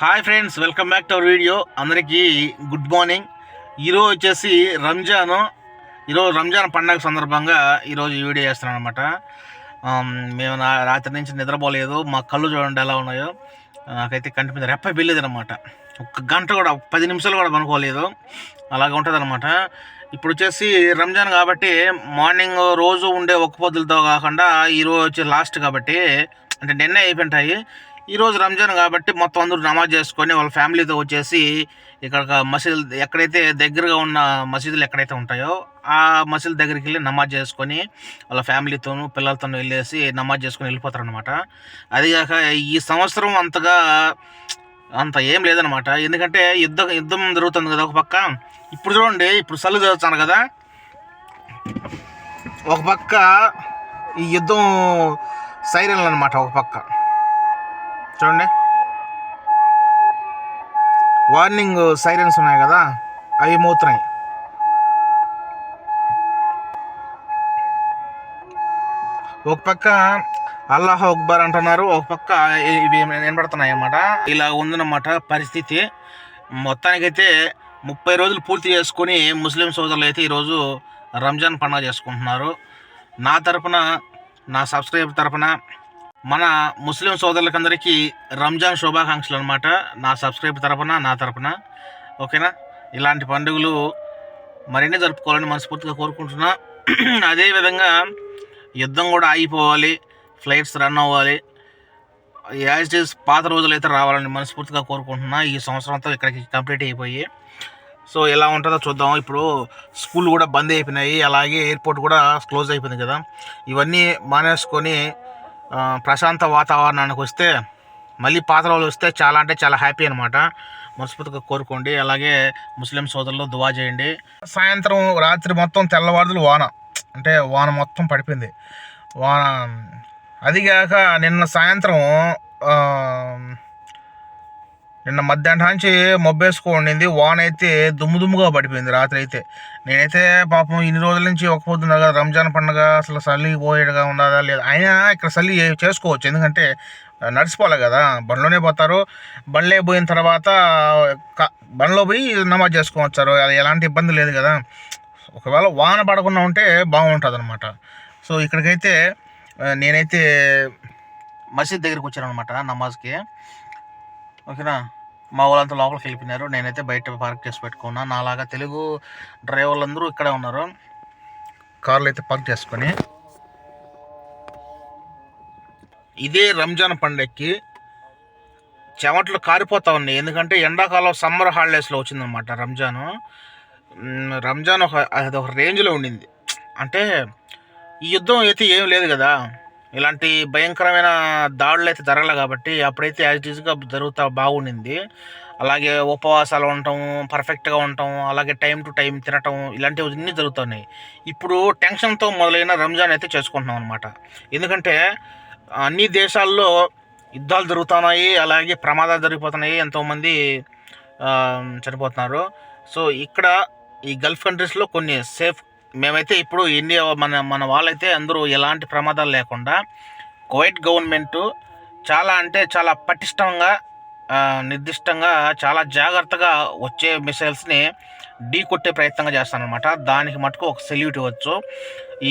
Hi friends, welcome back to our video. అందరికీ good morning. ఈరోజు వచ్చేసి ఈరోజు రంజాన్ పండగ సందర్భంగా ఈరోజు ఈ వీడియో చేస్తున్నాను అనమాట. మేము రాత్రి నుంచి నిద్రపోలేదు. మా కళ్ళు చూడండి ఎలా ఉన్నాయో. నాకైతే కంటి మీద రెప్ప వెళ్ళేది అనమాట. ఒక్క గంట కూడా 10 నిమిషాలు కూడా పనుకోలేదు. అలాగ ఉంటుంది అనమాట. ఇప్పుడు వచ్చేసి రంజాన్ కాబట్టి మార్నింగ్ రోజు ఉండే ఒక్క పొద్దులతో కాకుండా ఈరోజు వచ్చి లాస్ట్ కాబట్టి, అంటే నిన్నే అయిపోయింటాయి. ఈరోజు రంజాన్ కాబట్టి మొత్తం అందరూ నమాజ్ చేసుకొని వాళ్ళ ఫ్యామిలీతో వచ్చేసి ఇక్కడ మసీదులు ఎక్కడైతే దగ్గరగా ఉన్న మసీదులు ఎక్కడైతే ఉంటాయో ఆ మసీదు దగ్గరికి వెళ్ళి నమాజ్ చేసుకొని వాళ్ళ ఫ్యామిలీతోనూ పిల్లలతోనూ వెళ్ళేసి నమాజ్ చేసుకొని వెళ్ళిపోతారు అనమాట. అదిగాక ఈ సంవత్సరం అంత ఏం లేదనమాట. ఎందుకంటే యుద్ధం జరుగుతుంది కదా ఒక పక్క. ఇప్పుడు చూడండి, ఇప్పుడు సల్లు చదువుతాను కదా, ఒక పక్క ఈ యుద్ధం సైరన్లు అనమాట. ఒక పక్క చూడండి, వార్నింగ్ సైరన్స్ ఉన్నాయి కదా, అవి మోతున్నాయి. ఒక పక్క అల్లాహ్ అక్బర్ అంటున్నారు, ఒక పక్క ఇవి వినబడుతున్నాయి అన్నమాట. ఇలా ఉందన్నమాట పరిస్థితి. మొత్తానికైతే 30 రోజులు పూర్తి చేసుకొని ముస్లిం సోదరులు అయితే ఈరోజు రంజాన్ పండుగ చేసుకుంటున్నారు. నా తరపున, నా సబ్స్క్రైబర్ తరపున, మన ముస్లిం సోదరులకందరికీ రంజాన్ శుభాకాంక్షలు అనమాట. నా సబ్స్క్రైబర్ తరపున, నా తరపున. ఓకేనా? ఇలాంటి పండుగలు మరిన్ని జరుపుకోవాలని మనస్ఫూర్తిగా కోరుకుంటున్నా. అదేవిధంగా యుద్ధం కూడా ఆగిపోవాలి, ఫ్లైట్స్ రన్ అవ్వాలి, యాజ్ ఇట్ ఈస్ పాత రోజులు అయితే రావాలని మనస్ఫూర్తిగా కోరుకుంటున్నా. ఈ సంవత్సరం అంతా ఇక్కడికి కంప్లీట్ అయిపోయి, సో ఎలా ఉంటుందో చూద్దాం. ఇప్పుడు స్కూల్ కూడా బంద్ అయిపోయినాయి, అలాగే ఎయిర్పోర్ట్ కూడా క్లోజ్ అయిపోయింది కదా. ఇవన్నీ మానేసుకొని ప్రశాంత వాతావరణానికి వస్తే, మళ్ళీ పాత రోజులు వస్తే చాలా అంటే చాలా హ్యాపీ అనమాట. మనస్ఫూర్తిగా కోరుకోండి. అలాగే ముస్లిం సోదరులు దువా చేయండి. సాయంత్రం రాత్రి మొత్తం తెల్లవారులు వాన మొత్తం పడిపోయింది. వాన అదిగాక నిన్న సాయంత్రం నిన్న మధ్యాహ్నం నుంచి మొబ్బేసుకోండింది. వాన అయితే దుమ్ముగా పడిపోయింది రాత్రి అయితే. నేనైతే పాపం ఇన్ని రోజుల నుంచి ఒక పొద్దున్న కదా రంజాన్ పండుగ, అసలు చల్లి పోయేట్టుగా ఉండదా లేదు. అయినా ఇక్కడ చల్లి చేసుకోవచ్చు, ఎందుకంటే నడిచిపోలే కదా, బండ్లోనే పోతారు. బండ్లే పోయిన తర్వాత బండ్లో పోయి నమాజ్ చేసుకోవచ్చారు, అది ఎలాంటి ఇబ్బంది లేదు కదా. ఒకవేళ వాన పడకుండా ఉంటే బాగుంటుంది అనమాట. సో ఇక్కడికైతే నేనైతే మసీద్ దగ్గరికి వచ్చాను అనమాట నమాజ్కి. ఓకేనా? మా వాళ్ళంతా లోపలికి వెళ్ళిపోయినారు, నేనైతే బయట పార్క్ చేసి పెట్టుకున్నా. నాలాగా తెలుగు డ్రైవర్లు అందరూ ఇక్కడే ఉన్నారు, కార్లు అయితే పార్క్ చేసుకొని. ఇదే రంజాన్ పండగకి చెమటలు కారిపోతా ఉన్నాయి, ఎందుకంటే ఎండాకాలం సమ్మర్ హాలిడేస్లో వచ్చిందనమాట రంజాన్ అదొక రేంజ్లో ఉండింది. అంటే ఈ యుద్ధం అయితే ఏం లేదు కదా, ఇలాంటి భయంకరమైన దాడులు అయితే జరగలే కాబట్టి అప్పుడైతే యాజ్ ఈజ్గా జరుగుతూ బాగుండింది. అలాగే ఉపవాసాలు ఉండటం, పర్ఫెక్ట్గా ఉండటం, అలాగే టైం టు టైం తినటం, ఇలాంటివి అన్నీ జరుగుతున్నాయి. ఇప్పుడు టెన్షన్తో మొదలైన రంజాన్ అయితే చేసుకుంటున్నాం అనమాట. ఎందుకంటే అన్ని దేశాల్లో యుద్ధాలు జరుగుతున్నాయి, అలాగే ప్రమాదాలు జరిగిపోతున్నాయి, ఎంతోమంది చనిపోతున్నారు. సో ఇక్కడ ఈ గల్ఫ్ కంట్రీస్లో కొన్ని సేఫ్. మేమైతే ఇప్పుడు ఇండియా మన వాళ్ళైతే అందరూ ఎలాంటి ప్రమాదాలు లేకుండా కువైట్ గవర్నమెంటు చాలా అంటే చాలా పటిష్టంగా, నిర్దిష్టంగా, చాలా జాగ్రత్తగా వచ్చే మిసైల్స్ని ఢీ కొట్టే ప్రయత్నంగా చేస్తానమాట. దానికి మటుకు ఒక సెల్యూట్ ఇవ్వచ్చు.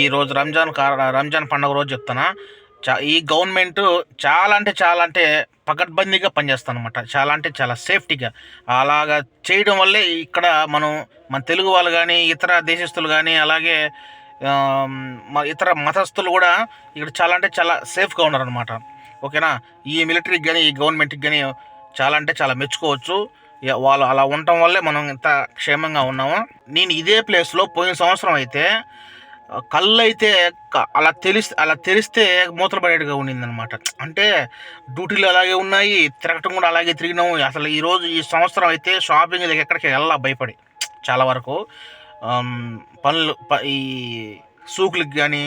ఈరోజు రంజాన్ పండుగ రోజు చెప్తున్నా, ఈ గవర్నమెంటు చాలా అంటే పకడ్బందీగా పనిచేస్తాను అనమాట. చాలా అంటే చాలా సేఫ్టీగా. అలాగా చేయడం వల్లే ఇక్కడ మన తెలుగు వాళ్ళు కానీ, ఇతర దేశస్తులు కానీ, అలాగే ఇతర మతస్థులు కూడా ఇక్కడ చాలా అంటే చాలా సేఫ్గా ఉన్నారనమాట. ఓకేనా? ఈ మిలిటరీకి కానీ, ఈ గవర్నమెంట్కి కానీ చాలా అంటే చాలా మెచ్చుకోవచ్చు. వాళ్ళు అలా ఉండటం వల్లే మనం ఇంత క్షేమంగా ఉన్నాము. నేను ఇదే ప్లేస్లో పోయిన సంవత్సరం అయితే కళ్ళు అయితే అలా తెరిస్తే మూతలు పడేట్టుగా ఉండిందనమాట. అంటే డ్యూటీలు అలాగే ఉన్నాయి, తిరగటం కూడా అలాగే తిరిగినాము. అసలు ఈ సంవత్సరం అయితే షాపింగ్ ఎక్కడికి వెళ్ళా భయపడి చాలా వరకు. ఈ సూకులకి కానీ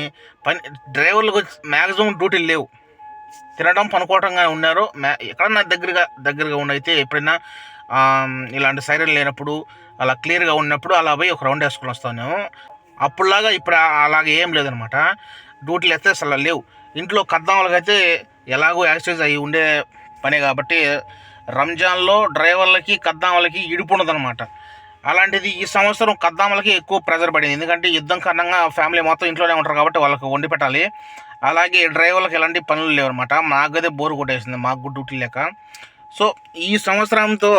డ్రైవర్లకు మ్యాక్సిమం డ్యూటీలు లేవు, తినడం పనుకోవటంగా ఉన్నారు. ఎక్కడన్నా దగ్గరగా ఉండైతే ఎప్పుడైనా ఇలాంటి సైరన్ లేనప్పుడు, అలా క్లియర్గా ఉన్నప్పుడు అలా పోయి ఒక రౌండ్ వేసుకొని వస్తాను. అప్పుడులాగా ఇప్పుడు అలాగే ఏం లేదనమాట. డ్యూటీలు అయితే అసలు లేవు. ఇంట్లో కద్దాములకైతే ఎలాగో యాక్సిడెంట్స్ అవి ఉండే పనే కాబట్టి రంజాన్లో డ్రైవర్లకి కద్దాములకి ఇడుపు ఉండదన్నమాట. అలాంటిది ఈ సంవత్సరం కద్దాములకి ఎక్కువ ప్రెజర్ పడింది. ఎందుకంటే యుద్ధం కారణంగా ఫ్యామిలీ మొత్తం ఇంట్లోనే ఉంటారు కాబట్టి వాళ్ళకి వండి పెట్టాలి. అలాగే డ్రైవర్లకు ఎలాంటి పనులు లేవన్నమాట. మాకైతే బోరు కొట్టేసింది, మాకు డ్యూటీ లేక. సో ఈ సంవత్సరంతో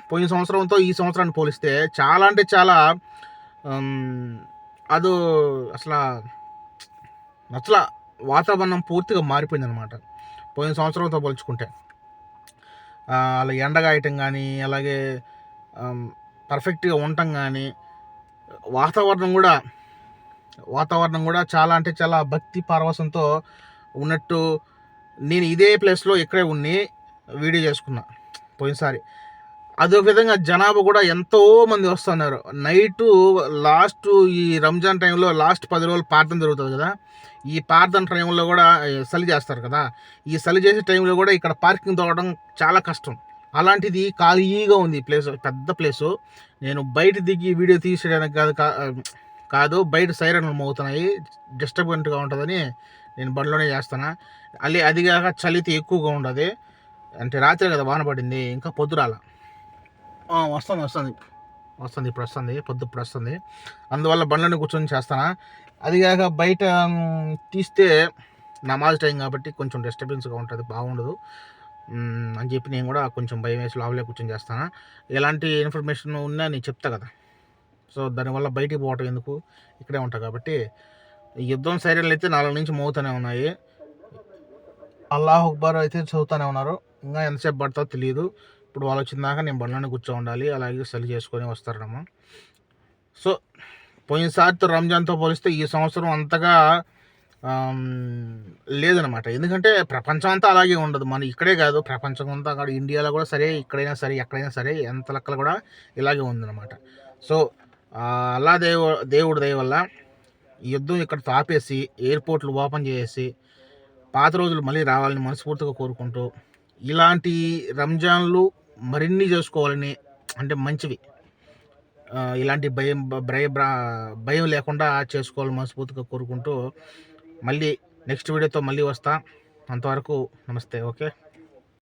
పోయిన సంవత్సరంతో ఈ సంవత్సరాన్ని పోలిస్తే చాలా అంటే చాలా అదో అసలు నచ్చలా. వాతావరణం పూర్తిగా మారిపోయిందనమాట పోయిన సంవత్సరంతో పోల్చుకుంటే. అలా ఎండగాయటం కానీ, అలాగే పర్ఫెక్ట్గా ఉండటం కానీ, వాతావరణం కూడా చాలా అంటే చాలా భక్తి పరవశంతో ఉన్నట్టు. నేను ఇదే ప్లేస్లో ఇక్కడే ఉండి వీడియో చేసుకున్నా పోయినసారి. అదొక విధంగా జనాభా కూడా ఎంతోమంది వస్తున్నారు. నైటు లాస్ట్ ఈ రంజాన్ టైంలో లాస్ట్ 10 రోజులు ప్రార్థన జరుగుతుంది కదా. ఈ ప్రార్థన టైంలో కూడా చలి చేస్తారు కదా. ఈ చలి చేసే టైంలో కూడా ఇక్కడ పార్కింగ్ దొరకడం చాలా కష్టం. అలాంటిది ఖాళీగా ఉంది ప్లేస్, పెద్ద ప్లేసు. నేను బయట దిగి వీడియో తీసేయడానికి కాదు బయట సైరన్లు మోగుతున్నాయి, డిస్టర్బెంట్గా ఉంటుందని నేను బండిలోనే చేస్తాను. అదిగాక చలితే ఎక్కువగా ఉండదు. అంటే రాత్రి కదా వాన పడింది, ఇంకా పొద్దురాల వస్తుంది ఇప్పుడు వస్తుంది. అందువల్ల బండ్లను కూర్చొని చేస్తాను. అదిగాక బయట తీస్తే నమాజ్ టైం కాబట్టి కొంచెం డిస్టర్బెన్స్గా ఉంటుంది, బాగుండదు అని చెప్పి నేను కూడా కొంచెం భయం వేసి లోపలే కూర్చొని చేస్తాను. ఎలాంటి ఇన్ఫర్మేషన్ ఉన్నా నేను చెప్తా కదా. సో దానివల్ల బయటికి పోవటం ఎందుకు, ఇక్కడే ఉంటా కాబట్టి. యుద్ధం సైరన్లు అయితే 4 నుంచి మోగుతూనే ఉన్నాయి. అల్లాహ్ అక్బర్ అయితే చదువుతూనే ఉన్నారు. ఇంకా ఎంతసేపు పడుతుందో తెలియదు. ఇప్పుడు వాళ్ళు వచ్చిన దాకా నేను బండ్లోనే కూర్చో ఉండాలి. అలాగే చలి చేసుకొని వస్తారమ్మా. సో పోయినసారితో రంజాన్తో పోలిస్తే ఈ సంవత్సరం అంతగా లేదనమాట. ఎందుకంటే ప్రపంచం అంతా అలాగే ఉండదు. మన ఇక్కడే కాదు, ప్రపంచం అంతా కూడా, ఇండియాలో కూడా సరే, ఇక్కడైనా సరే, ఎక్కడైనా సరే, ఎంత లెక్కలు కూడా ఇలాగే ఉందన్నమాట. సో అల్లా దేవుడి దయ వల్ల ఈ యుద్ధం ఇక్కడ ఆపేసి ఎయిర్పోర్ట్లు ఓపెన్ చేసి పాత రోజులు మళ్ళీ రావాలని మనస్ఫూర్తిగా కోరుకుంటూ, ఇలాంటి రంజాన్లు మరిన్ని చేసుకోవాలని, అంటే మంచివి, ఇలాంటి భయం లేకుండా చేసుకోవాలని మనస్ఫూర్తిగా కోరుకుంటూ మళ్ళీ నెక్స్ట్ వీడియోతో మళ్ళీ వస్తా. అంతవరకు నమస్తే. ఓకే.